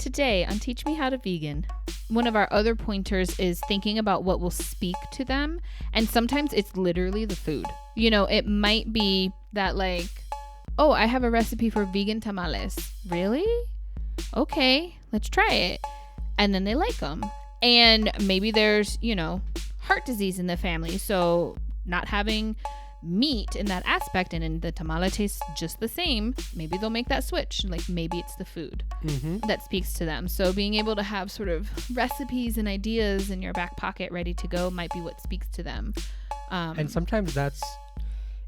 Today on Teach Me How to Vegan, one of our other pointers is thinking about what will speak to them. And sometimes it's literally the food. You know, it might be that like, oh, I have a recipe for vegan tamales. Really? Okay, let's try it. And then they like them. And maybe there's, you know, heart disease in the family. So not having meat in that aspect and in the tamale tastes just the same, maybe they'll make that switch. Like maybe it's the food that speaks to them. So being able to have sort of recipes and ideas in your back pocket ready to go might be what speaks to them. And sometimes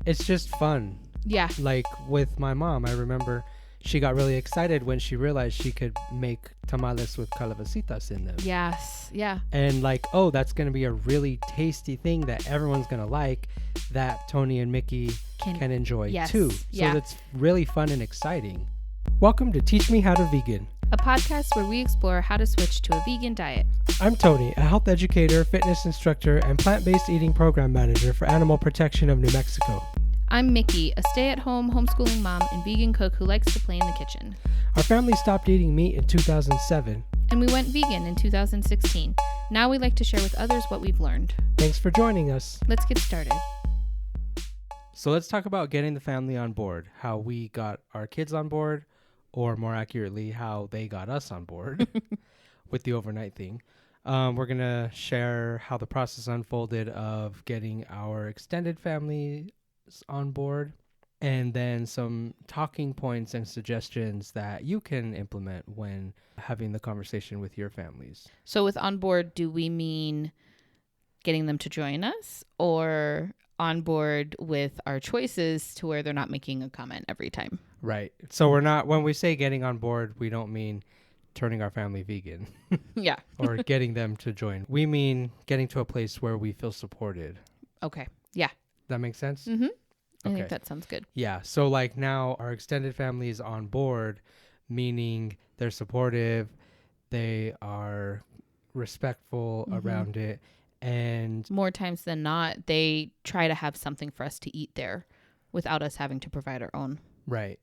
it's just fun. Yeah. Like with my mom, I remember she got really excited when she realized she could make tamales with calabacitas in them. Yes. Yeah. And like, oh, that's going to be a really tasty thing that everyone's going to like, that Tony and Mickey can enjoy too. So that's really fun and exciting. Welcome to Teach Me How to Vegan, a podcast where we explore how to switch to a vegan diet. I'm Tony, a health educator, fitness instructor, and plant-based eating program manager for Animal Protection of New Mexico. I'm Mickey, a stay-at-home homeschooling mom and vegan cook who likes to play in the kitchen. Our family stopped eating meat in 2007. And we went vegan in 2016. Now we like to share with others what we've learned. Thanks for joining us. Let's get started. So let's talk about getting the family on board, how we got our kids on board, or more accurately, how they got us on board with the overnight thing. We're going to share how the process unfolded of getting our extended family on board, and then some talking points and suggestions that you can implement when having the conversation with your families. So with on board, do we mean getting them to join us, or on board with our choices to where they're not making a comment every time? Right. So we're not, when we say getting on board, we don't mean turning our family vegan. Yeah. Or getting them to join. We mean getting to a place where we feel supported. Okay. Yeah. That makes sense? Mm-hmm. I Okay. think that sounds good. Yeah. So like now our extended family is on board, meaning they're supportive, they are respectful around it, and more times than not, they try to have something for us to eat there without us having to provide our own. Right.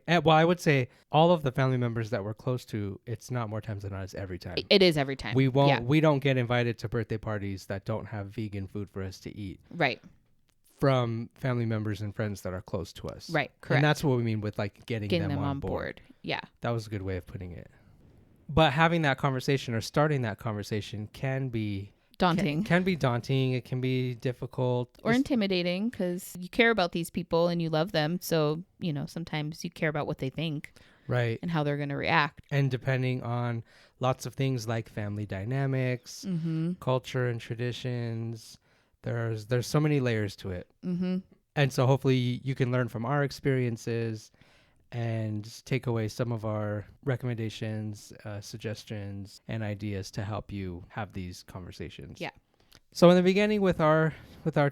And, well, I would say all of the family members that we're close to, it's not more times than not, it's every time. It is every time. We don't get invited to birthday parties that don't have vegan food for us to eat. Right. From family members and friends that are close to us. Right. Correct. And that's what we mean with like getting them on board. Yeah. That was a good way of putting it. But having that conversation or starting that conversation can be daunting. Can be daunting. It can be difficult. Or intimidating, because you care about these people and you love them. So, you know, sometimes you care about what they think. Right. And how they're going to react. And depending on lots of things like family dynamics, culture and traditions, there's so many layers to it. And so hopefully you can learn from our experiences and take away some of our recommendations, suggestions, and ideas to help you have these conversations. Yeah. So in the beginning with our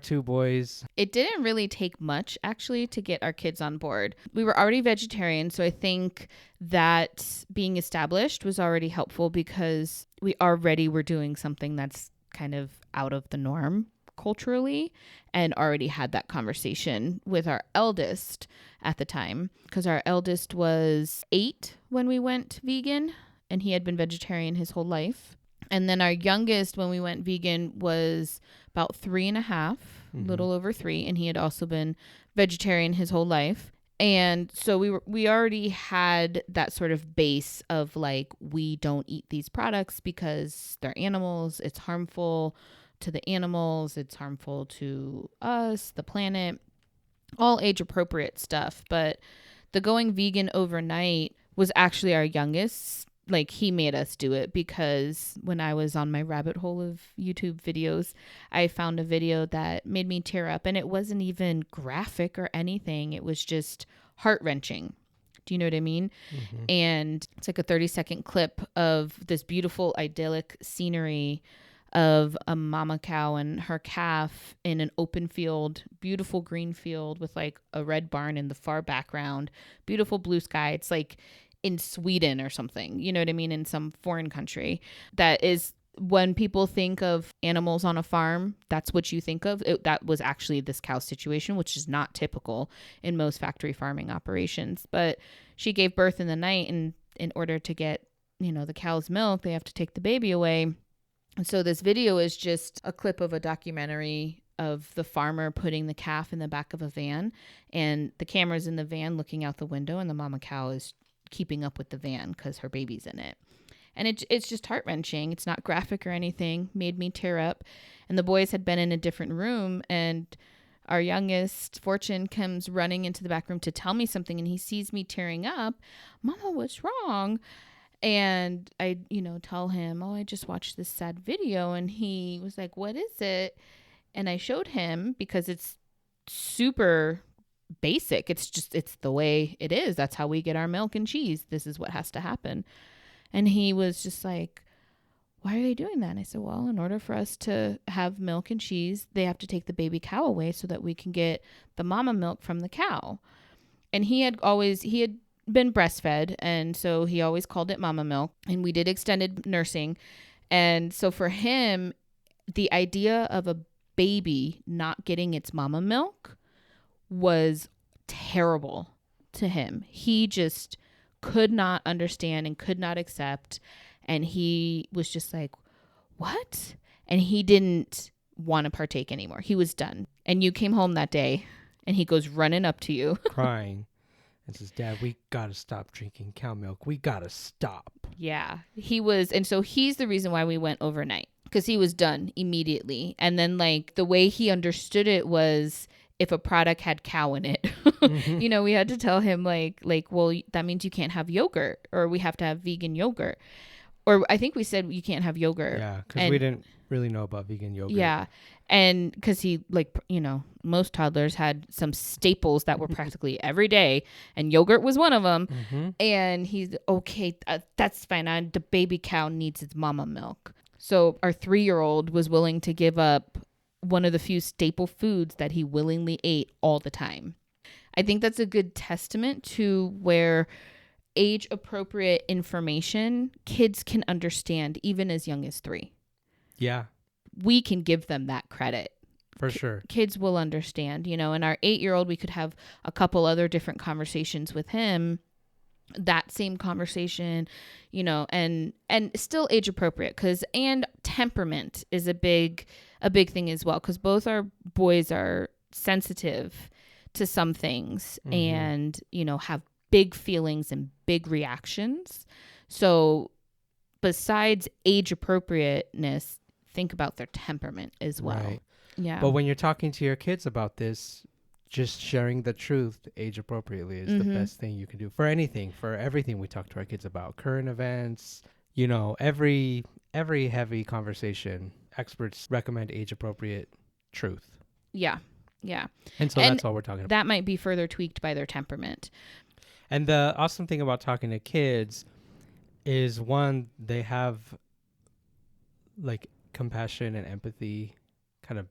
two boys, it didn't really take much actually to get our kids on board. We were already vegetarian, so I think that being established was already helpful because we already were doing something that's kind of out of the norm culturally, and already had that conversation with our eldest at the time, because our eldest was 8 when we went vegan and he had been vegetarian his whole life. And then our youngest, when we went vegan, was about 3.5, little over 3, and he had also been vegetarian his whole life. And so we already had that sort of base of like, we don't eat these products because they're animals, it's harmful to the animals, it's harmful to us, the planet, all age appropriate stuff. But the going vegan overnight was actually our youngest. Like, he made us do it, because when I was on my rabbit hole of YouTube videos, I found a video that made me tear up, and it wasn't even graphic or anything. It was just heart-wrenching. Do you know what I mean? And it's like a 30-second clip of this beautiful idyllic scenery of a mama cow and her calf in an open field, beautiful green field with like a red barn in the far background, beautiful blue sky. It's like in Sweden or something, you know what I mean? In some foreign country. That is, when people think of animals on a farm, that's what you think of. That was actually this cow situation, which is not typical in most factory farming operations. But she gave birth in the night, and in order to get the cow's milk, they have to take the baby away. And so this video is just a clip of a documentary of the farmer putting the calf in the back of a van, and the camera's in the van looking out the window, and the mama cow is keeping up with the van because her baby's in it. And it's just heart-wrenching. It's not graphic or anything. Made me tear up. And the boys had been in a different room, and our youngest, Fortune, comes running into the back room to tell me something, and he sees me tearing up. Mama, what's wrong? And I, tell him, oh, I just watched this sad video. And he was like, what is it? And I showed him, because it's super basic. It's the way it is. That's how we get our milk and cheese. This is what has to happen. And he was just like, why are they doing that? And I said, well, in order for us to have milk and cheese, they have to take the baby cow away so that we can get the mama milk from the cow. And he had been breastfed, and so he always called it mama milk, and we did extended nursing. And so for him, the idea of a baby not getting its mama milk was terrible to him. He just could not understand and could not accept, and he was just like, what? And he didn't want to partake anymore. He was done. And you came home that day, and he goes running up to you crying and says, Dad, we gotta stop drinking cow milk. We gotta stop. Yeah, he was. And so he's the reason why we went overnight, because he was done immediately. And then the way he understood it was, if a product had cow in it, Mm-hmm. we had to tell him well, that means you can't have yogurt, or we have to have vegan yogurt. Or I think we said you can't have yogurt. Yeah, because we didn't really know about vegan yogurt. Yeah. And because he, most toddlers had some staples that were practically every day, and yogurt was one of them. Mm-hmm. And he's, okay, that's fine. The baby cow needs its mama milk. So our 3-year-old was willing to give up one of the few staple foods that he willingly ate all the time. I think that's a good testament to where age-appropriate information kids can understand, even as young as 3. Yeah. We can give them that credit. For sure. Kids will understand, and our 8-year-old, we could have a couple other different conversations with him, that same conversation, and still age appropriate, and temperament is a big thing as well. 'Cause both our boys are sensitive to some things, mm-hmm. and, have big feelings and big reactions. So besides age appropriateness, think about their temperament as well. Right. Yeah. But when you're talking to your kids about this, just sharing the truth age appropriately is mm-hmm. the best thing you can do for everything we talk to our kids about. Current events, every heavy conversation, experts recommend age appropriate truth. Yeah. Yeah. And so that's all we're talking about. That might be further tweaked by their temperament. And the awesome thing about talking to kids is, one, they have compassion and empathy kind of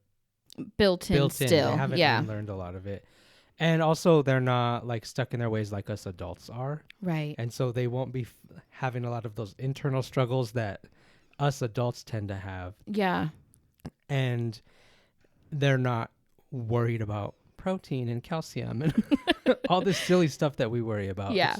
built in still. They haven't even learned a lot of it. And also they're not stuck in their ways like us adults are. Right. And so they won't be having a lot of those internal struggles that us adults tend to have. Yeah. And they're not worried about protein and calcium and all this silly stuff that we worry about. Yeah.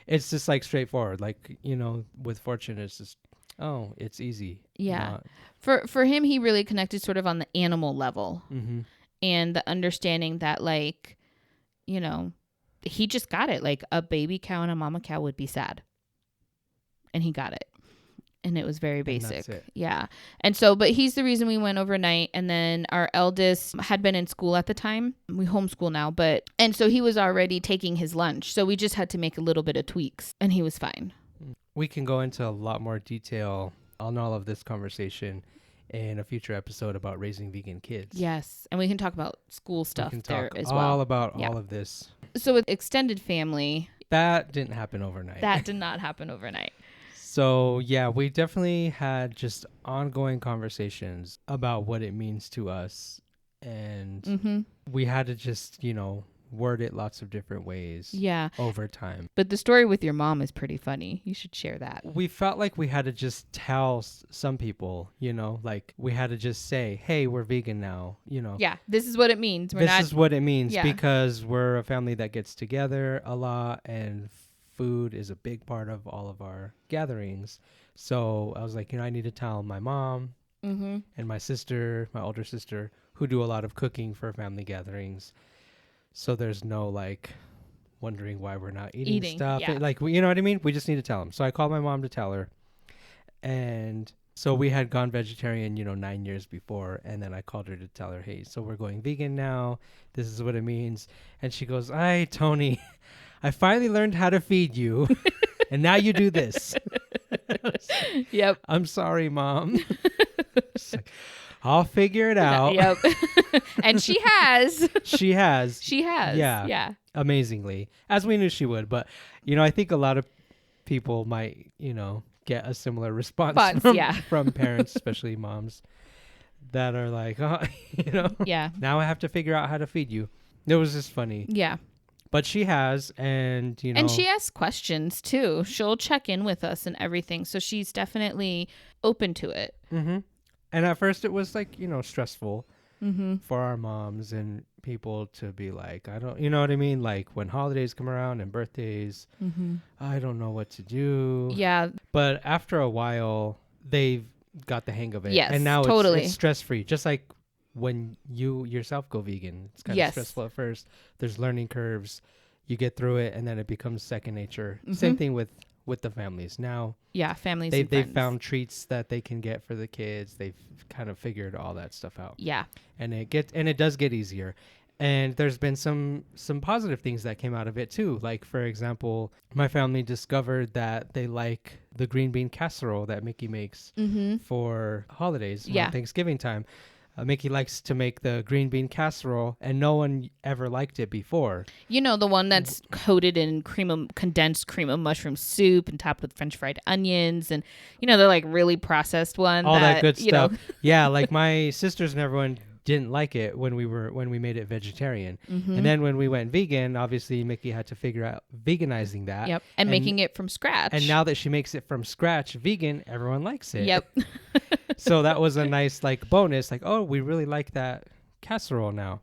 It's just straightforward. With Fortune, it's just, oh, it's easy. Yeah. For him, he really connected sort of on the animal level, mm-hmm. and the understanding that he just got it. A baby cow and a mama cow would be sad, and he got it. And it was very basic. Yeah. And so, but he's the reason we went overnight. And then our eldest had been in school at the time. We homeschool now, and so he was already taking his lunch. So we just had to make a little bit of tweaks, and he was fine. We can go into a lot more detail on all of this conversation in a future episode about raising vegan kids. Yes. And we can talk about school stuff there as well. All about all of this. So with extended family. That didn't happen overnight. That did not happen overnight. So, yeah, we definitely had just ongoing conversations about what it means to us. And mm-hmm. we had to just, word it lots of different ways over time. But the story with your mom is pretty funny. You should share that. We felt like we had to just tell some people, we had to just say, hey, we're vegan now, Yeah, this is what it means. This is what it means because we're a family that gets together a lot, and food is a big part of all of our gatherings. So I was like, I need to tell my mom and my sister, my older sister, who do a lot of cooking for family gatherings. So there's no like wondering why we're not eating stuff. Yeah. Like, you know what I mean? We just need to tell them. So I called my mom to tell her. And so we had gone vegetarian, 9 years before. And then I called her to tell her, hey, so we're going vegan now. This is what it means. And she goes, "Ay, Tony, I finally learned how to feed you. And now you do this." Yep. "I'm sorry, Mom." Like, "I'll figure it out." Yep. And she has. She has. She has. Yeah. Yeah. Amazingly, as we knew she would. But, I think a lot of people might, get a similar response from parents, especially moms, that are like, "Oh, Yeah. now I have to figure out how to feed you." It was just funny. Yeah. But she has, and, And she asks questions, too. She'll check in with us and everything. So she's definitely open to it. Mm-hmm. And at first it was like, stressful for our moms and people to be like, I don't, you know what I mean? Like when holidays come around and birthdays, I don't know what to do. Yeah. But after a while, they've got the hang of it. Yes, And now totally. it's stress-free. Just like when you yourself go vegan, it's kind of stressful at first. There's learning curves. You get through it, and then it becomes second nature. Same thing with the families. Now, families. they've found treats that they can get for the kids. They've kind of figured all that stuff out. Yeah. And it does get easier. And there's been some positive things that came out of it too. Like, for example, my family discovered that they like the green bean casserole that Mickey makes for holidays, around Thanksgiving time. Mickey likes to make the green bean casserole, and no one ever liked it before. The one that's coated in condensed cream of mushroom soup and topped with French fried onions, and they're like really processed one. All that good stuff. Yeah, like my sisters and everyone didn't like it when we made it vegetarian, and then when we went vegan, obviously Mickey had to figure out veganizing that. Yep, and making it from scratch. And now that she makes it from scratch, vegan, everyone likes it. Yep. So that was a nice like bonus. Like, oh, we really like that casserole now.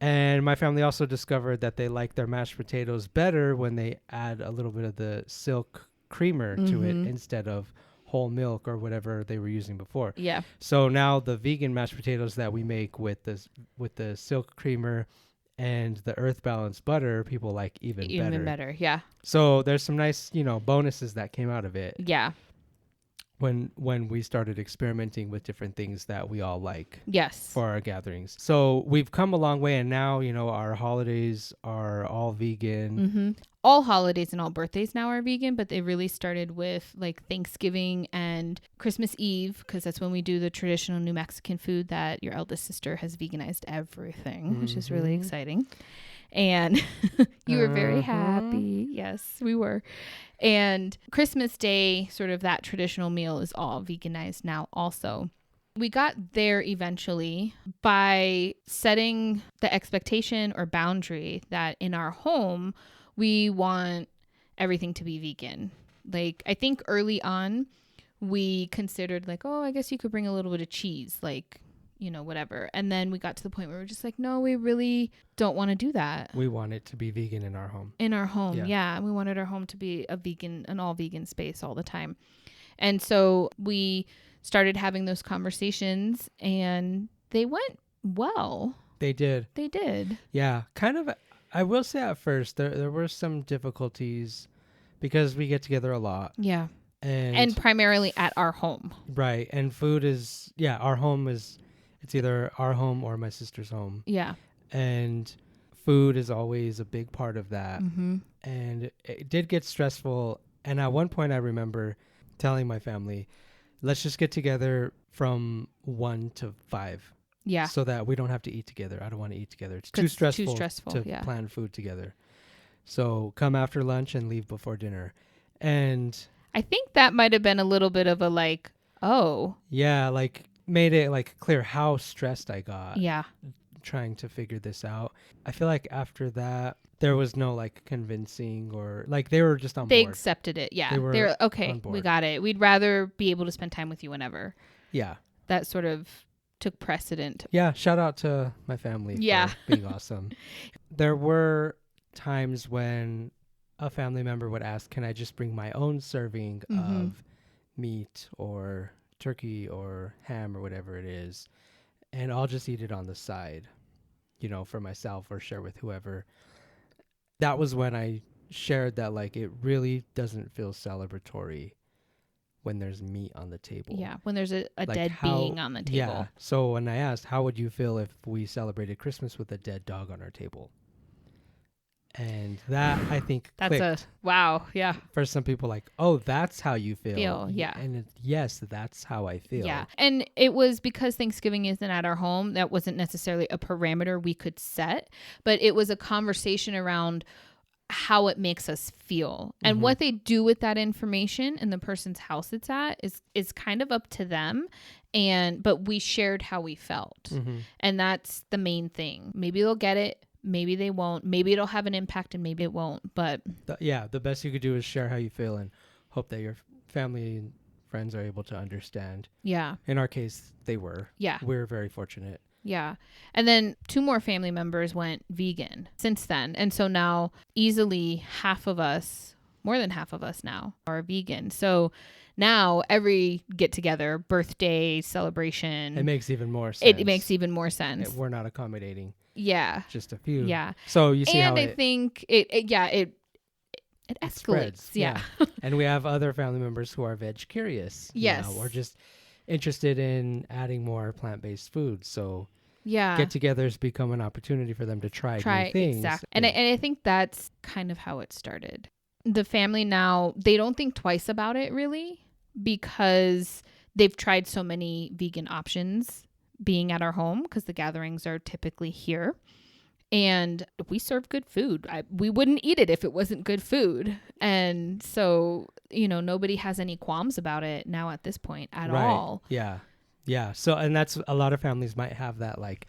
And my family also discovered that they like their mashed potatoes better when they add a little bit of the silk creamer to it instead of whole milk or whatever they were using before. Yeah. So now the vegan mashed potatoes that we make with the silk creamer and the earth balanced butter, people like even better. Even better, yeah. So there's some nice, bonuses that came out of it. Yeah. When we started experimenting with different things that we all like. Yes. For our gatherings. So we've come a long way, and now, our holidays are all vegan. All holidays and all birthdays now are vegan, but they really started with like Thanksgiving and Christmas Eve, because that's when we do the traditional New Mexican food that your eldest sister has veganized everything, which is really exciting. And you were very happy. Yes, we were. And Christmas Day, sort of that traditional meal, is all veganized now also. We got there eventually by setting the expectation or boundary that in our home, we want everything to be vegan. Like, I think early on, we considered like, oh, I guess you could bring a little bit of cheese, like, whatever. And then we got to the point where we're just like, no, we really don't want to do that. We want it to be vegan in our home. In our home, yeah. We wanted our home to be an all vegan space all the time. And so we started having those conversations, and they went well. They did. Yeah. Kind of, I will say at first, there were some difficulties because we get together a lot. Yeah. And primarily at our home. Right. And food is, our home is, it's either our home or my sister's home. Yeah. And food is always a big part of that. And it did get stressful. And at one point I remember telling my family, let's just get together from 1 to 5. Yeah. So that we don't have to eat together. I don't want to eat together. It's too stressful to plan food together. So come after lunch and leave before dinner. And I think that might have been a little bit of a like, oh. Yeah, like made it like clear how stressed I got. Yeah. Trying to figure this out. I feel like after that, there was no like convincing or like they were just on board. They accepted it. Yeah. They were okay. We got it. We'd rather be able to spend time with you whenever. Yeah. That sort of took precedent. Yeah. Shout out to my family for being awesome. There were times when a family member would ask, can I just bring my own serving of meat or turkey or ham or whatever it is, and I'll just eat it on the side, for myself or share with whoever. That was when I shared that, like, it really doesn't feel celebratory when there's meat on the table. Yeah, when there's a Like dead being on the table. Yeah. So when I asked, how would you feel if we celebrated Christmas with a dead dog on our table? And that, I think, That's clicked. wow. Yeah. For some people, like, oh, that's how you feel. Yeah. And yes, that's how I feel. Yeah. And it was because Thanksgiving isn't at our home. That wasn't necessarily a parameter we could set, but it was a conversation around how it makes us feel. And what they do with that information in the person's house it's at is kind of up to them. But we shared how we felt. And that's the main thing. Maybe they'll get it. Maybe they won't. Maybe it'll have an impact and maybe it won't. But the best you could do is share how you feel and hope that your family and friends are able to understand. Yeah. In our case, they were. Yeah. We're very fortunate. Yeah. And then 2 more family members went vegan since then. And so now easily more than half of us now are vegan. So now every get together, birthday, celebration. It makes even more sense. It makes even more sense. We're not accommodating. Yeah. Just a few. Yeah. So you see and how I think it escalates. spreads. Yeah. And we have other family members who are veg curious. Yes. Or just interested in adding more plant-based foods. So yeah. get-togethers become an opportunity for them to try new things. Exactly. And I think that's kind of how it started. The family now, they don't think twice about it really because they've tried so many vegan options being at our home because the gatherings are typically here. And we serve good food. We wouldn't eat it if it wasn't good food. And so, nobody has any qualms about it now at this point at all. Yeah. Yeah. So, and that's a lot of families might have that, like,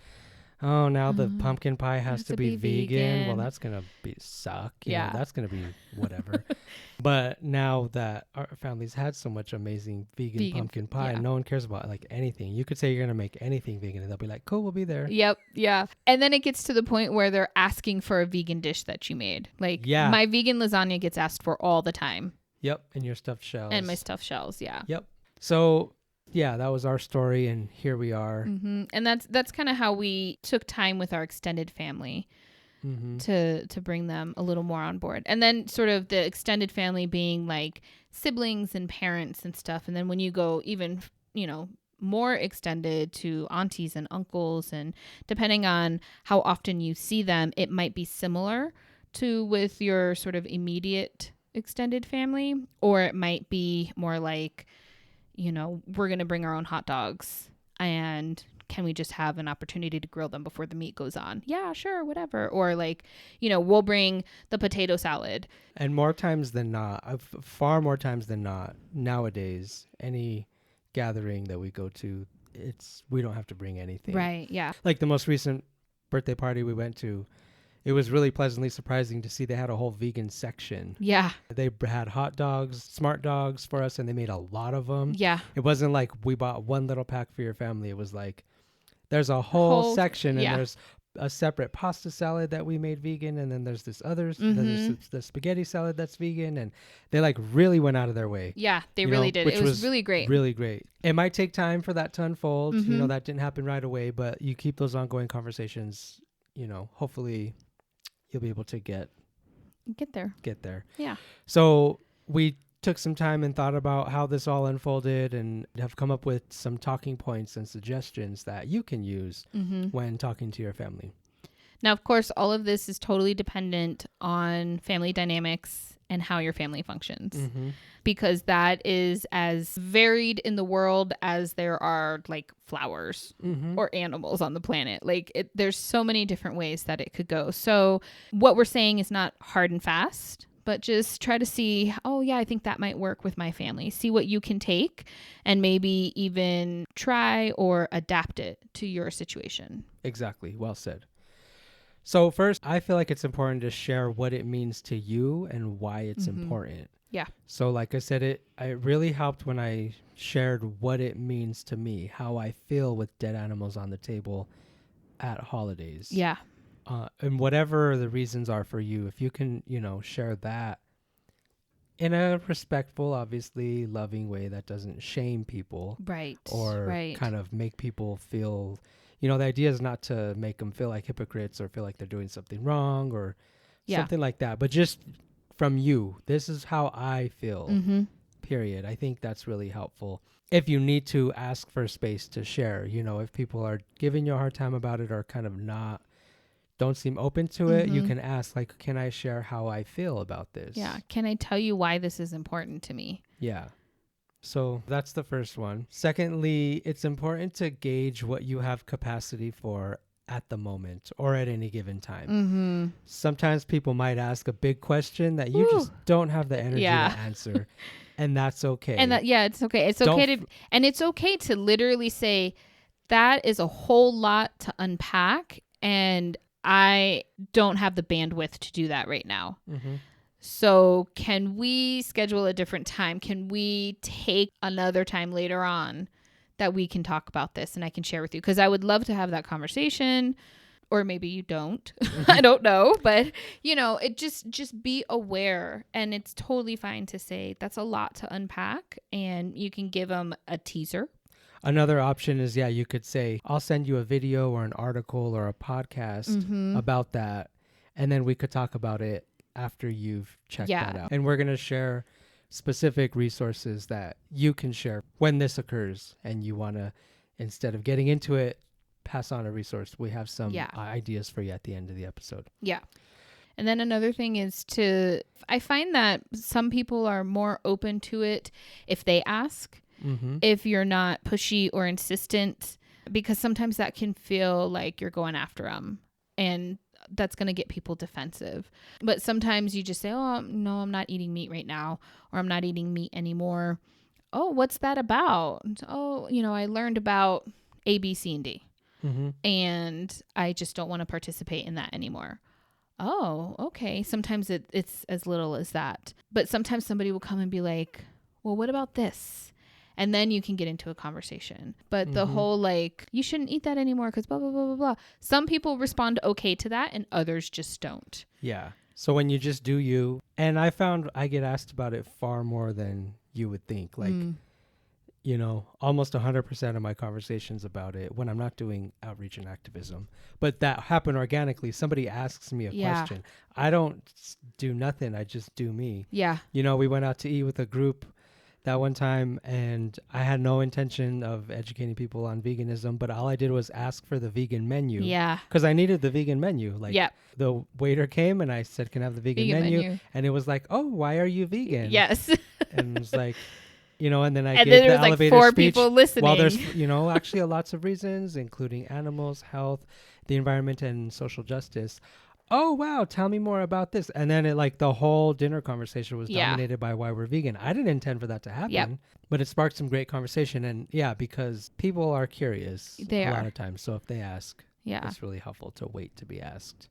oh, now the pumpkin pie has to be vegan. Well, that's going to suck. You know, that's going to be whatever. But now that our families had so much amazing vegan pumpkin pie, no one cares about like anything. You could say you're going to make anything vegan and they'll be like, cool, we'll be there. Yep. Yeah. And then it gets to the point where they're asking for a vegan dish that you made. Like my vegan lasagna gets asked for all the time. Yep. And your stuffed shells. And my stuffed shells. Yeah. Yep. So yeah, that was our story, and here we are. And that's kind of how we took time with our extended family to bring them a little more on board. And then sort of the extended family being like siblings and parents and stuff. And then when you go even, more extended to aunties and uncles, and depending on how often you see them, it might be similar to with your sort of immediate extended family, or it might be more like, we're going to bring our own hot dogs and can we just have an opportunity to grill them before the meat goes on? Yeah, sure, whatever. Or like, we'll bring the potato salad. And more times than not, far more times than not, nowadays, any gathering that we go to, we don't have to bring anything. Right, yeah. Like the most recent birthday party we went to, it was really pleasantly surprising to see they had a whole vegan section. Yeah. They had hot dogs, smart dogs for us, and they made a lot of them. Yeah. It wasn't like we bought one little pack for your family. It was like there's a whole section, and there's a separate pasta salad that we made vegan, and then there's this other, there's the spaghetti salad that's vegan, and they like really went out of their way. Yeah, they really did. It was really great. Really great. It might take time for that to unfold. That didn't happen right away, but you keep those ongoing conversations, hopefully you'll be able to get there. Yeah. So we took some time and thought about how this all unfolded and have come up with some talking points and suggestions that you can use when talking to your family. Now, of course, all of this is totally dependent on family dynamics and how your family functions, because that is as varied in the world as there are like flowers or animals on the planet. Like there's so many different ways that it could go. So what we're saying is not hard and fast, but just try to see, oh yeah, I think that might work with my family. See what you can take and maybe even try or adapt it to your situation. Exactly. Well said. So first, I feel like it's important to share what it means to you and why it's important. Yeah. So like I said, it really helped when I shared what it means to me, how I feel with dead animals on the table at holidays. Yeah. And whatever the reasons are for you, if you can, share that in a respectful, obviously loving way that doesn't shame people Right. or Right. kind of make people feel, the idea is not to make them feel like hypocrites or feel like they're doing something wrong or something like that, but just from you, this is how I feel, period. I think that's really helpful. If you need to ask for space to share, if people are giving you a hard time about it or kind of don't seem open to it, you can ask, like, can I share how I feel about this? Yeah. Can I tell you why this is important to me? Yeah. So that's the first one. Secondly, it's important to gauge what you have capacity for at the moment or at any given time. Sometimes people might ask a big question that you just don't have the energy to answer, and that's okay. And it's okay. It's okay and it's okay to literally say that is a whole lot to unpack, and I don't have the bandwidth to do that right now. So can we schedule a different time? Can we take another time later on that we can talk about this and I can share with you? Because I would love to have that conversation, or maybe you don't. I don't know. But, it just be aware. And it's totally fine to say that's a lot to unpack, and you can give them a teaser. Another option is, you could say, I'll send you a video or an article or a podcast about that, and then we could talk about it after you've checked that out. And we're going to share specific resources that you can share when this occurs, and you want to, instead of getting into it, pass on a resource. We have some ideas for you at the end of the episode. Yeah. And then another thing is I find that some people are more open to it if they ask. If you're not pushy or insistent, because sometimes that can feel like you're going after them, and that's going to get people defensive. But sometimes you just say, oh, no, I'm not eating meat right now, or I'm not eating meat anymore. Oh, what's that about? Oh, I learned about A, B, C, and D, and I just don't want to participate in that anymore. Oh, okay. Sometimes it's as little as that. But sometimes somebody will come and be like, well, what about this? And then you can get into a conversation. But the whole, like, you shouldn't eat that anymore because blah, blah, blah, blah, blah. Some people respond okay to that and others just don't. Yeah. So when you just do you, and I found I get asked about it far more than you would think. Like, almost 100% of my conversations about it when I'm not doing outreach and activism. But that happened organically. Somebody asks me a question. I don't do nothing. I just do me. Yeah. We went out to eat with a group that one time, and I had no intention of educating people on veganism, but all I did was ask for the vegan menu. Yeah. Because I needed the vegan menu. Like, the waiter came and I said, can I have the vegan menu? And it was like, oh, why are you vegan? Yes. And it was like, and then I gave the elevator like 4 speech. people listening. Well, there's, actually lots of reasons, including animals, health, the environment, and social justice. Oh, wow, tell me more about this. And then the whole dinner conversation was dominated by why we're vegan. I didn't intend for that to happen, but it sparked some great conversation. And because people are curious a lot of times. So if they ask, it's really helpful to wait to be asked.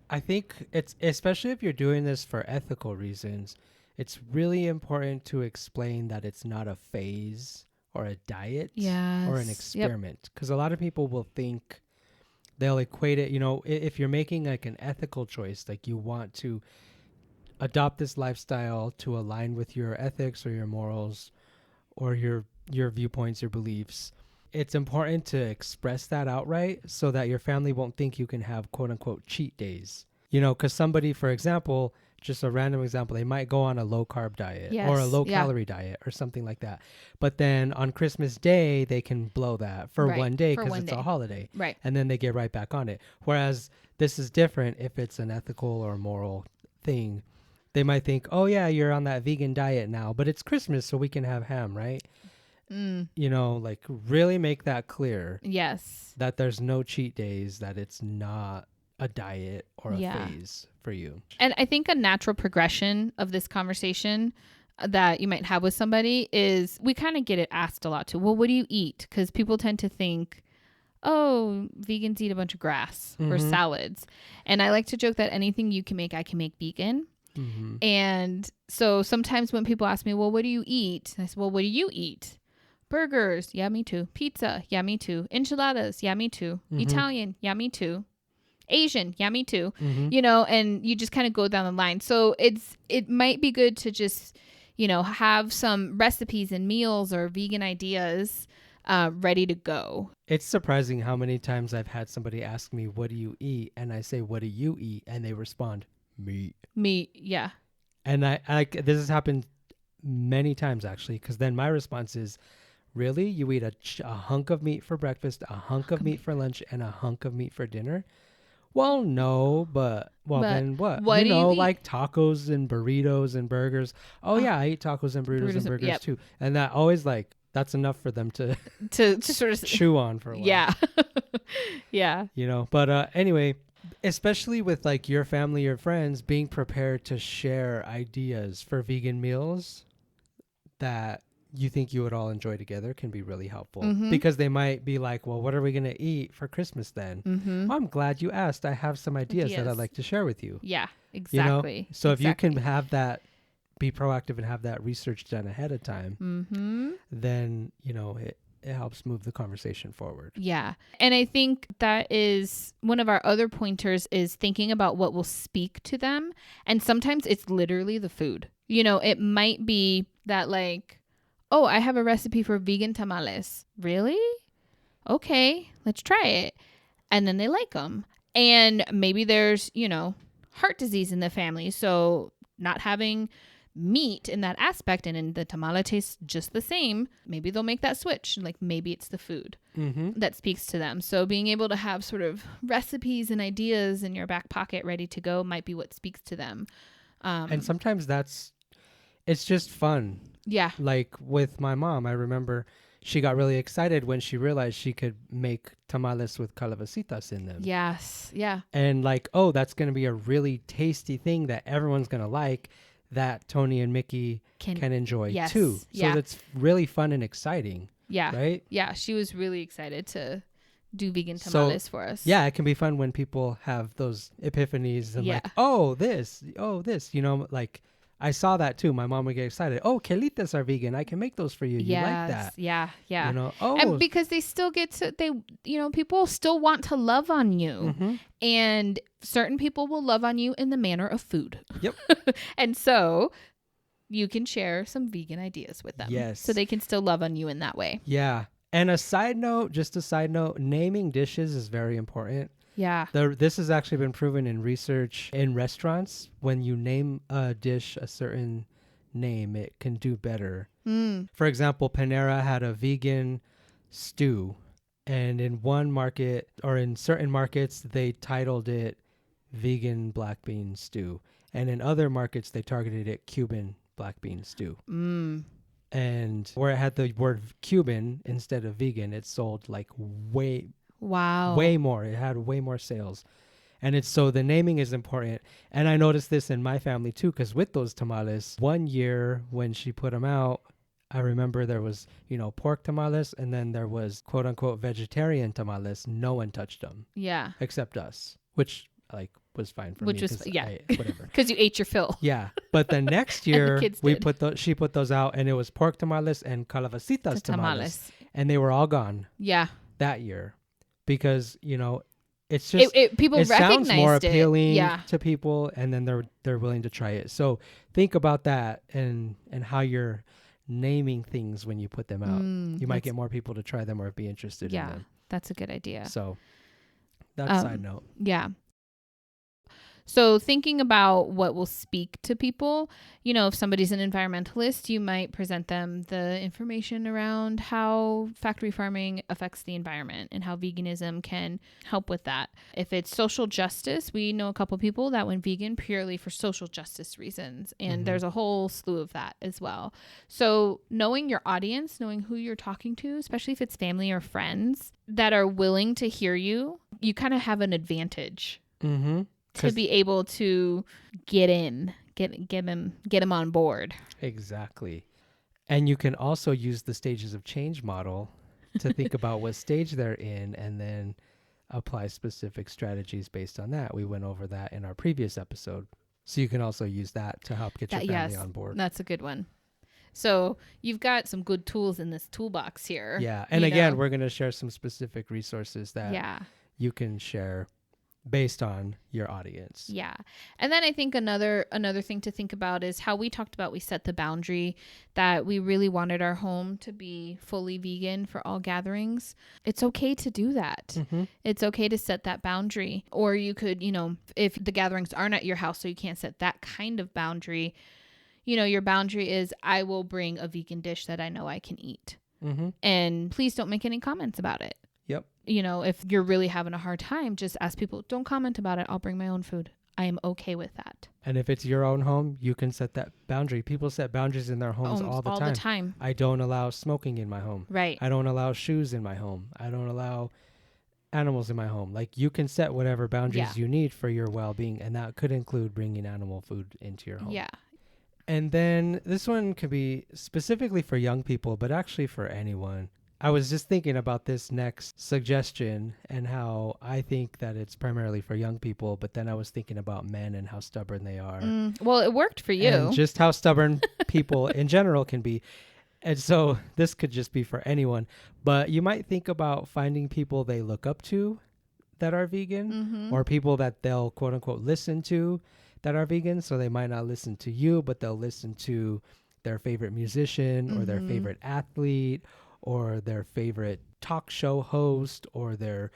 I think it's, especially if you're doing this for ethical reasons, it's really important to explain that it's not a phase or a diet or an experiment. Because a lot of people will think, they'll equate it, if you're making like an ethical choice, like you want to adopt this lifestyle to align with your ethics or your morals or your viewpoints, your beliefs, it's important to express that outright so that your family won't think you can have quote unquote cheat days. Because somebody, for example, just a random example, they might go on a low carb diet or a low calorie diet or something like that. But then on Christmas Day, they can blow that for one day because it's a holiday. Right. And then they get right back on it. Whereas this is different if it's an ethical or moral thing. They might think, oh, yeah, you're on that vegan diet now, but it's Christmas, so we can have ham, right? Really make that clear. Yes. That there's no cheat days, that it's not a diet or a phase for you. And I think a natural progression of this conversation that you might have with somebody is we kind of get it asked a lot too. Well, what do you eat? Because people tend to think, oh, vegans eat a bunch of grass or salads. And I like to joke that anything you can make, I can make vegan. And so sometimes when people ask me, well, what do you eat? I say, well, what do you eat? Burgers. Yeah, me too. Pizza. Yeah, me too. Enchiladas. Yeah, me too. Italian. Yeah, me too. Asian. Yeah, me too. Mm-hmm. And you just kind of go down the line. So it might be good to just, have some recipes and meals or vegan ideas ready to go. It's surprising how many times I've had somebody ask me, "What do you eat?" And I say, "What do you eat?" And they respond, "Meat." Meat, yeah. And I this has happened many times actually, because then my response is, "Really? You eat a hunk of meat for breakfast, a hunk of meat for lunch, and a hunk of meat for dinner?" Well, no, but then what? What do you eat? Like tacos and burritos and burgers. Oh yeah, I eat tacos and burritos and burgers yep. too. And that always that's enough for them to to sort of chew on for a while. Yeah. Yeah. But anyway, especially with like your family or friends, being prepared to share ideas for vegan meals that you think you would all enjoy together can be really helpful, because they might be like, well, what are we going to eat for Christmas then? Oh, I'm glad you asked. I have some ideas that I'd like to share with you. Yeah, exactly. So if you can have that, be proactive and have that research done ahead of time, then, it helps move the conversation forward. Yeah. And I think that is one of our other pointers, is thinking about what will speak to them. And sometimes it's literally the food. It might be that like, oh, I have a recipe for vegan tamales. Really? Okay, let's try it. And then they like them. And maybe there's, heart disease in the family. So not having meat in that aspect, and in the tamale tastes just the same, maybe they'll make that switch. Like maybe it's the food that speaks to them. So being able to have sort of recipes and ideas in your back pocket ready to go might be what speaks to them. And sometimes it's just fun. Yeah. Like with my mom, I remember she got really excited when she realized she could make tamales with calabacitas in them. Yes. Yeah. And like, oh, that's going to be a really tasty thing that everyone's going to like, that Tony and Mickey can enjoy too. So that's really fun and exciting. Yeah. Right? Yeah. She was really excited to do vegan tamales for us. Yeah, it can be fun when people have those epiphanies and like, oh, this, like I saw that too. My mom would get excited. Oh, quelitas are vegan. I can make those for you. You like that? Yeah. Yeah. Oh, and because they still get to, people still want to love on you, and certain people will love on you in the manner of food. Yep. And so you can share some vegan ideas with them. Yes. So they can still love on you in that way. Yeah. And just a side note, naming dishes is very important. Yeah. This has actually been proven in research in restaurants. When you name a dish a certain name, it can do better. For example, Panera had a vegan stew, and in one market, or in certain markets, they titled it vegan black bean stew. And in other markets, they targeted it Cuban black bean stew. And where it had the word Cuban instead of vegan, it sold like way more. It had way more sales. And so the naming is important. And I noticed this in my family too, because with those tamales, one year when she put them out, I remember there was, pork tamales, and then there was quote unquote vegetarian tamales. No one touched them. Yeah. Except us, which was fine for me. Whatever. Because you ate your fill. Yeah. But the next year she put those out, and it was pork tamales and calabacitas tamales. And they were all gone. Yeah. That year. Because, it's just people sounds more appealing Yeah. to people, and then they're willing to try it. So think about that and how you're naming things when you put them out. You might get more people to try them or be interested in them. That's a good idea. So that's side note. Yeah. So thinking about what will speak to people, if somebody's an environmentalist, you might present them the information around how factory farming affects the environment and how veganism can help with that. If it's social justice, we know a couple people that went vegan purely for social justice reasons. And there's a whole slew of that as well. So knowing your audience, knowing who you're talking to, especially if it's family or friends that are willing to hear you, you kind of have an advantage. To be able to get them on board. Exactly. And you can also use the stages of change model to think about what stage they're in, and then apply specific strategies based on that. We went over that in our previous episode. So you can also use that to help get your family on board. That's a good one. So you've got some good tools in this toolbox here. Yeah. And again, we're going to share some specific resources that you can share based on your audience. Yeah. And then I think another thing to think about is how we talked about, we set the boundary that we really wanted our home to be fully vegan for all gatherings. It's okay to do that. Mm-hmm. It's okay to set that boundary. Or you could, if the gatherings aren't at your house, so you can't set that kind of boundary, your boundary is, I will bring a vegan dish that I know I can eat. Mm-hmm. And please don't make any comments about it. Yep. If you're really having a hard time, just ask people, don't comment about it. I'll bring my own food. I am okay with that. And if it's your own home, you can set that boundary. People set boundaries in their homes all the time. I don't allow smoking in my home. Right. I don't allow shoes in my home. I don't allow animals in my home. Like, you can set whatever boundaries you need for your well-being, and that could include bringing animal food into your home. Yeah. And then this one could be specifically for young people, but actually for anyone. I was just thinking about this next suggestion and how I think that it's primarily for young people, but then I was thinking about men and how stubborn they are. Well, it worked for you. And just how stubborn people in general can be. And so this could just be for anyone. But you might think about finding people they look up to that are vegan, or people that they'll quote unquote listen to that are vegan. So they might not listen to you, but they'll listen to their favorite musician or their favorite athlete or their favorite talk show host or their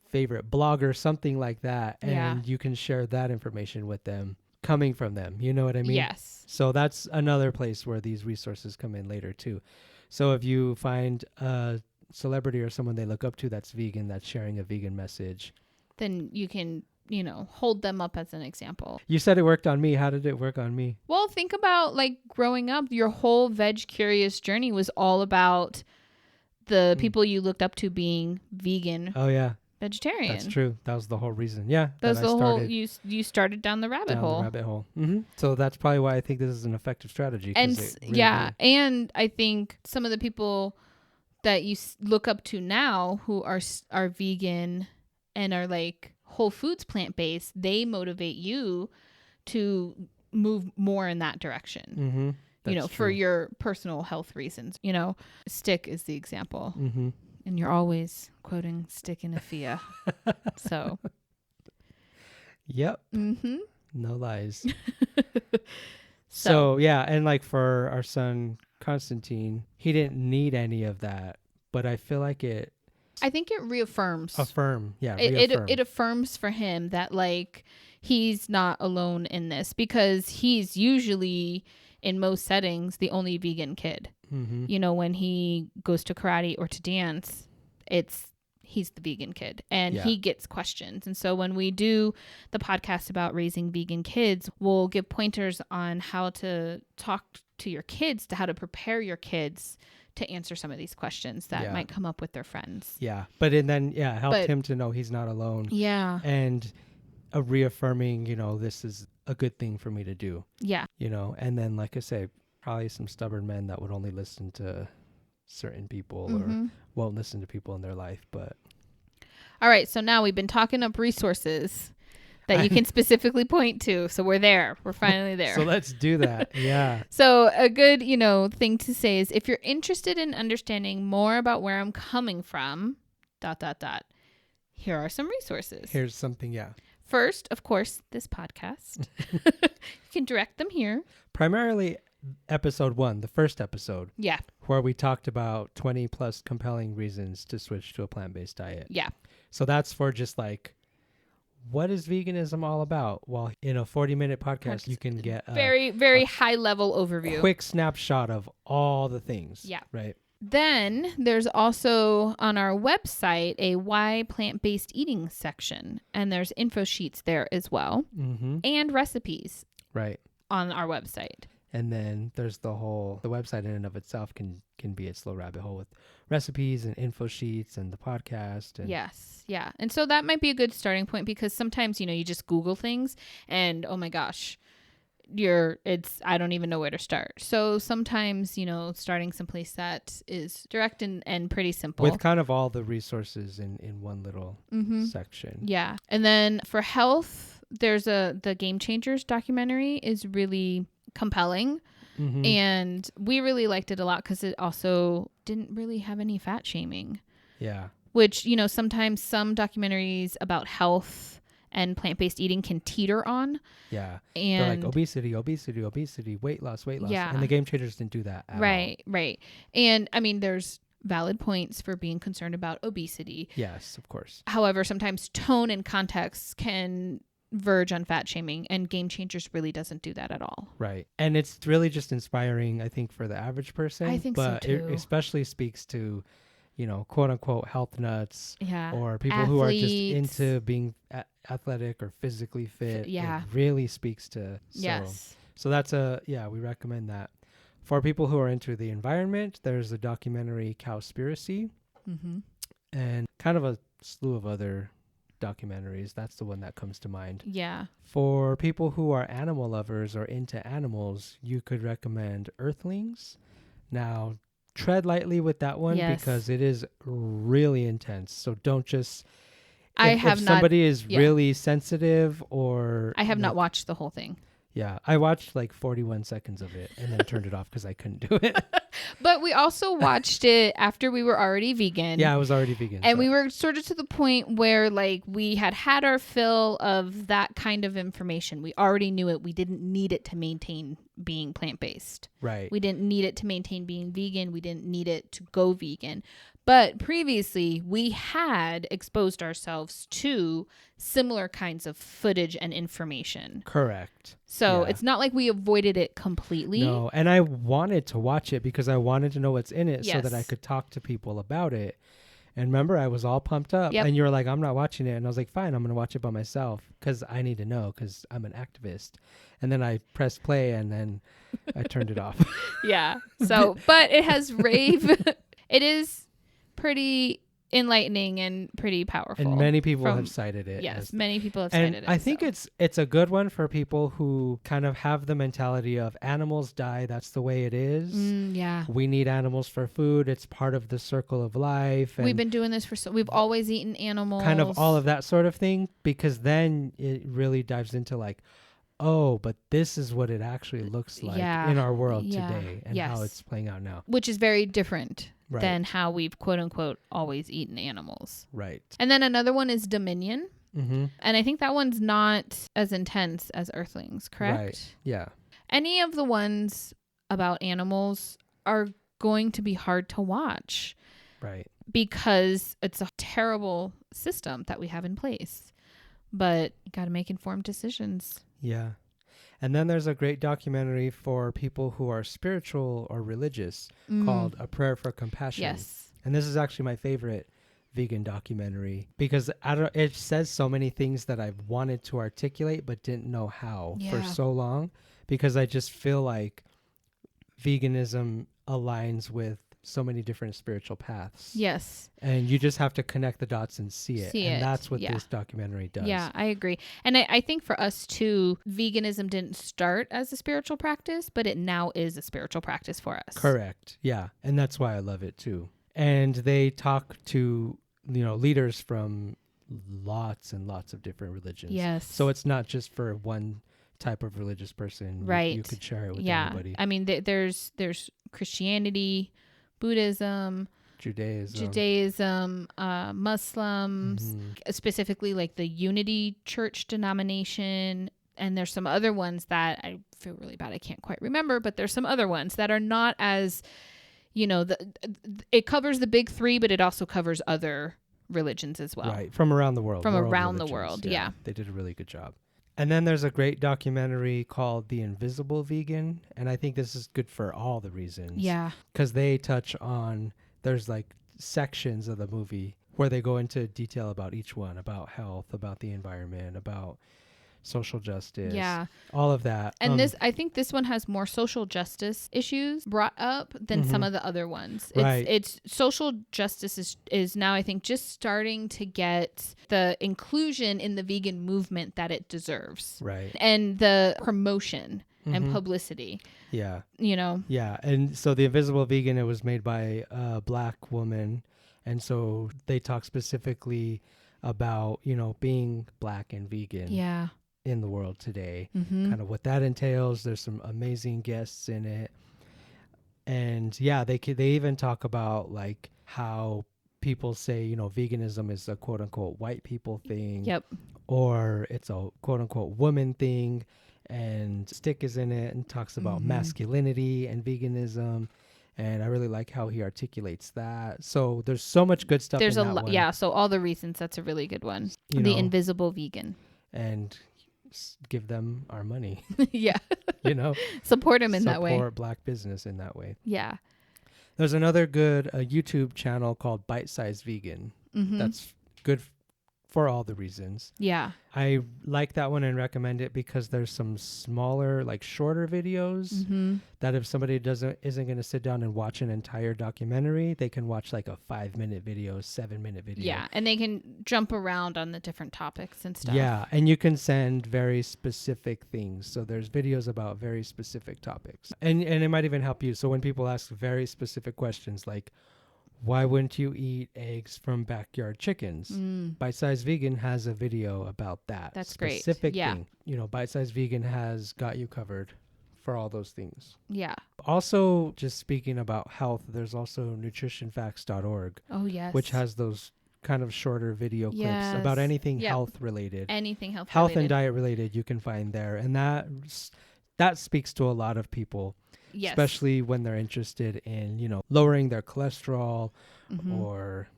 favorite blogger, something like that. And you can share that information with them coming from them. You know what I mean? Yes. So that's another place where these resources come in later too. So if you find a celebrity or someone they look up to that's vegan, that's sharing a vegan message, then you can, hold them up as an example. You said it worked on me. How did it work on me? Well, think about like growing up, your whole Veg Curious journey was all about the people you looked up to being vegan. Oh yeah. Vegetarian. That's true. That was the whole reason. Yeah. That's the whole, you started down the rabbit hole. Mm-hmm. So that's probably why I think this is an effective strategy. And really and I think some of the people that you look up to now who are vegan and are like whole foods plant-based, they motivate you to move more in that direction. Mm-hmm. For your personal health reasons. Stick is the example. Mm-hmm. And you're always quoting Stick and Afia. So. Yep. Mm-hmm. No lies. So, yeah. And like for our son, Constantine, he didn't need any of that. But I feel like I think it reaffirms. It affirms for him that like he's not alone in this, because he's usually in most settings the only vegan kid. Mm-hmm. When he goes to karate or to dance, he's the vegan kid, and he gets questions. And so when we do the podcast about raising vegan kids, we'll give pointers on how to talk to your kids, to how to prepare your kids to answer some of these questions that might come up with their friends. Yeah. But helped him to know he's not alone. Yeah. And a reaffirming, this is a good thing for me to do. Yeah. And then, like I say, probably some stubborn men that would only listen to certain people or won't listen to people in their life. But all right. So now we've been talking up resources that you can specifically point to. So we're there. We're finally there. So let's do that. Yeah. So a good, thing to say is, if you're interested in understanding more about where I'm coming from, ... Here are some resources. Here's something. First, of course, this podcast. You can direct them here. Primarily episode 1, the first episode. Yeah. Where we talked about 20 plus compelling reasons to switch to a plant-based diet. Yeah. So that's for just like, what is veganism all about? Well, in a 40-minute podcast, you can get a very high-level overview. Quick snapshot of all the things. Yeah. Right. Then there's also on our website a why plant-based eating section, and there's info sheets there as well, and recipes. Right. On our website. And then there's the website in and of itself can be its little rabbit hole with recipes and info sheets and the podcast. And yes. Yeah. And so that might be a good starting point, because sometimes, you just Google things and, oh my gosh, I don't even know where to start. So sometimes, starting someplace that is direct and pretty simple. With kind of all the resources in one little section. Yeah. And then for health, there's the Game Changers documentary is really compelling. And we really liked it a lot because it also didn't really have any fat shaming. Yeah. Which, sometimes some documentaries about health and plant-based eating can teeter on. Yeah. And they're like obesity, weight loss. Yeah. And the Game Changers didn't do that at all. Right. And I mean, there's valid points for being concerned about obesity. Yes, of course. However, sometimes tone and context can verge on fat shaming, and Game Changers really doesn't do that at all. Right. And it's really just inspiring, I think, for the average person. I think but so too. It especially speaks to, quote unquote health nuts, Yeah. or people who are just into being athletic or physically fit. Yeah. It really speaks to. Yes. So that's we recommend that. For people who are into the environment, there's a documentary Cowspiracy, and kind of a slew of other documentaries. That's the one that comes to mind. Yeah. For people who are animal lovers or into animals, you could recommend Earthlings. Now, tread lightly with that one because it is really intense. So don't just... If somebody is really sensitive or... I have not watched the whole thing. Yeah, I watched like 41 seconds of it and then turned it off because I couldn't do it. But we also watched it after we were already vegan. Yeah, I was already vegan. And we were sort of to the point where like we had our fill of that kind of information. We already knew it. We didn't need it to maintain being plant-based. Right. We didn't need it to maintain being vegan. We didn't need it to go vegan. But previously, we had exposed ourselves to similar kinds of footage and information. Correct. So it's not like we avoided it completely. No, and I wanted to watch it because I wanted to know what's in it so that I could talk to people about it. And remember, I was all pumped up. Yep. And you were like, I'm not watching it. And I was like, fine, I'm going to watch it by myself because I need to know because I'm an activist. And then I pressed play and then I turned it off. Yeah. So, but it has rave. It is pretty enlightening and pretty powerful. And many people have cited it. Yes, many people have cited it. And I think it's a good one for people who kind of have the mentality of animals die, that's the way it is. Yeah. We need animals for food. It's part of the circle of life. And we've been doing this we've always eaten animals. Kind of all of that sort of thing, because then it really dives into like, oh, but this is what it actually looks like in our world today and how it's playing out now. Which is very different than how we've quote unquote always eaten animals. Right. And then another one is Dominion. Mm-hmm. And I think that one's not as intense as Earthlings, correct? Right. Yeah. Any of the ones about animals are going to be hard to watch. Right. Because it's a terrible system that we have in place. But you got to make informed decisions. Yeah. And then there's a great documentary for people who are spiritual or religious called A Prayer for Compassion. Yes. And this is actually my favorite vegan documentary because it says so many things that I've wanted to articulate but didn't know how for so long, because I just feel like veganism aligns with so many different spiritual paths. Yes. And you just have to connect the dots and see it. And that's what this documentary does. Yeah, I agree. And I think for us too, veganism didn't start as a spiritual practice, but it now is a spiritual practice for us. Correct. Yeah. And that's why I love it too. And they talk to, leaders from lots and lots of different religions. Yes. So it's not just for one type of religious person. Right. You could share it with anybody. I mean, there's Christianity, Buddhism, Judaism, Muslims, specifically like the Unity Church denomination. And there's some other ones that I feel really bad I can't quite remember, but there's some other ones that are not as, it covers the big three, but it also covers other religions as well. Right. From around the world. From around the world. Yeah. They did a really good job. And then there's a great documentary called The Invisible Vegan. And I think this is good for all the reasons. Yeah. Because they touch on, there's like sections of the movie where they go into detail about each one, about health, about the environment, about social justice. Yeah. All of that. And I think this one has more social justice issues brought up than some of the other ones. It's social justice is now, I think, just starting to get the inclusion in the vegan movement that it deserves. Right. And the promotion and publicity. Yeah. Yeah. And so The Invisible Vegan, it was made by a Black woman. And so they talk specifically about, being Black and vegan. Yeah. In the world today, kind of what that entails. There's some amazing guests in it. And they even talk about like how people say, veganism is a quote unquote white people thing. Yep. or it's a quote unquote woman thing, and Stick is in it and talks about masculinity and veganism. And I really like how he articulates that. So there's so much good stuff. There's in a that one. Yeah. So all the reasons, that's a really good one. You The know, Invisible Vegan. and give them our money. Yeah. You know, Support them in that way. Support Black business in that way. Yeah. There's another good YouTube channel called Bite Size Vegan. That's good for all the reasons. Yeah. I like that one and recommend it because there's some smaller, like shorter videos that if somebody isn't going to sit down and watch an entire documentary, they can watch like a 5-minute video, 7-minute video. Yeah. And they can jump around on the different topics and stuff. Yeah. And you can send very specific things. So there's videos about very specific topics. And it might even help you. So when people ask very specific questions like, why wouldn't you eat eggs from backyard chickens? Bite Size Vegan has a video about that. That's specific great. Yeah. thing. You know, Bite Size Vegan has got you covered for all those things. Yeah. Also, just speaking about health, there's also nutritionfacts.org. Oh, yes. Which has those kind of shorter video clips about anything health related. Anything health related. and diet related you can find there. And that speaks to a lot of people. Yes. Especially when they're interested in, you know, lowering their cholesterol or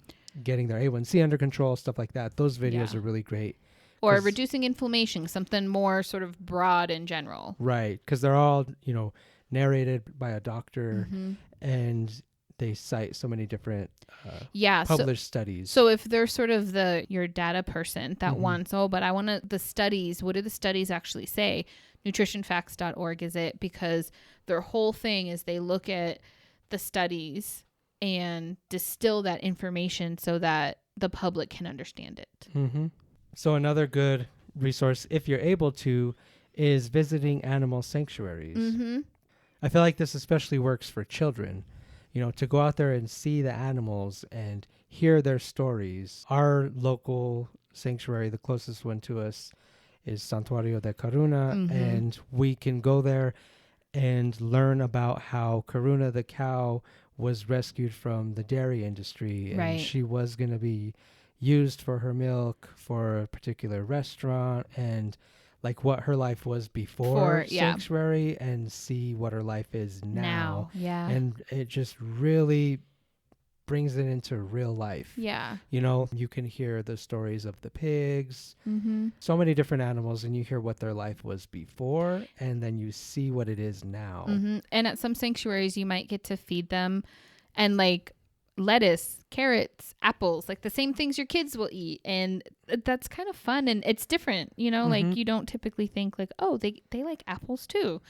getting their A1C under control, stuff like that. Those videos are really great. Or reducing inflammation, something more sort of broad in general. Right. Because they're all, you know, narrated by a doctor and they cite so many different published studies. So if they're sort of your data person that wants, but I want the studies, what do the studies actually say? Nutritionfacts.org is it, because their whole thing is they look at the studies and distill that information so that the public can understand it. So another good resource, if you're able to, is visiting animal sanctuaries. I feel like this especially works for children, you know, to go out there and see the animals and hear their stories. Our local sanctuary, the closest one to us, is Santuario de Caruna, and we can go there and learn about how Caruna the cow was rescued from the dairy industry, and she was going to be used for her milk for a particular restaurant, and like what her life was before sanctuary, and see what her life is now. And it just really brings it into real life. You know, you can hear the stories of the pigs, so many different animals, and you hear what their life was before, and then you see what it is now. And at some sanctuaries you might get to feed them and like lettuce, carrots, apples, like the same things your kids will eat, and that's kind of fun and it's different, you know, like you don't typically think like, oh, they like apples too,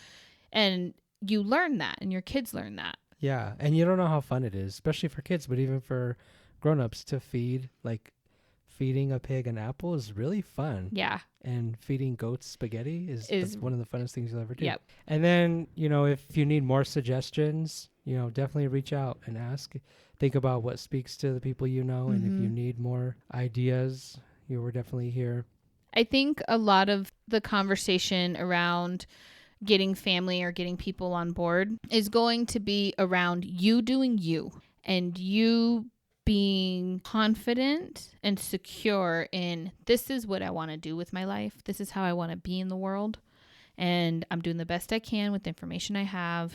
and you learn that and your kids learn that. Yeah, and you don't know how fun it is, especially for kids, but even for grown-ups to feed, like feeding a pig an apple is really fun. Yeah. And feeding goats spaghetti is one of the funnest things you'll ever do. Yep. And then, you know, if you need more suggestions, you know, definitely reach out and ask. Think about what speaks to the people you know, and if you need more ideas, you were definitely here. I think a lot of the conversation around getting family or getting people on board is going to be around you doing you and you being confident and secure in, this is what I want to do with my life. This is how I want to be in the world. And I'm doing the best I can with the information I have.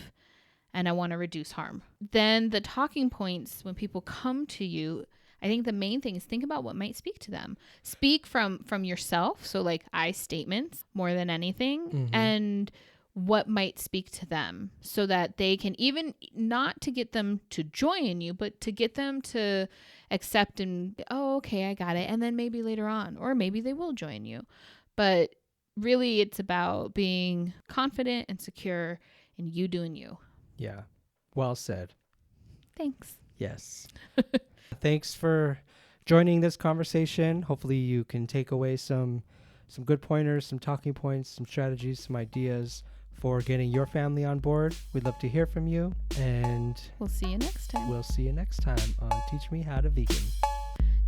And I want to reduce harm. Then the talking points, when people come to you, I think the main thing is think about what might speak to them. Speak from yourself. So like I statements more than anything. And what might speak to them so that they can, even not to get them to join you, but to get them to accept and, oh, okay, I got it. And then maybe later on, or maybe they will join you. But really it's about being confident and secure in you doing you. Yeah. Well said. Thanks. Yes. Thanks for joining this conversation. Hopefully you can take away some good pointers, some talking points, some strategies, some ideas for getting your family on board. We'd love to hear from you, and we'll see you next time. We'll see you next time on Teach Me How to Vegan.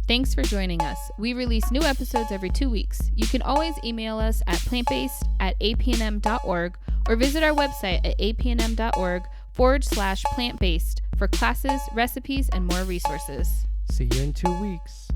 Thanks for joining us. We release new episodes every 2 weeks. You can always email us at plantbased@apnm.org or visit our website at apnm.org/plantbased for classes, recipes, and more resources. See you in 2 weeks.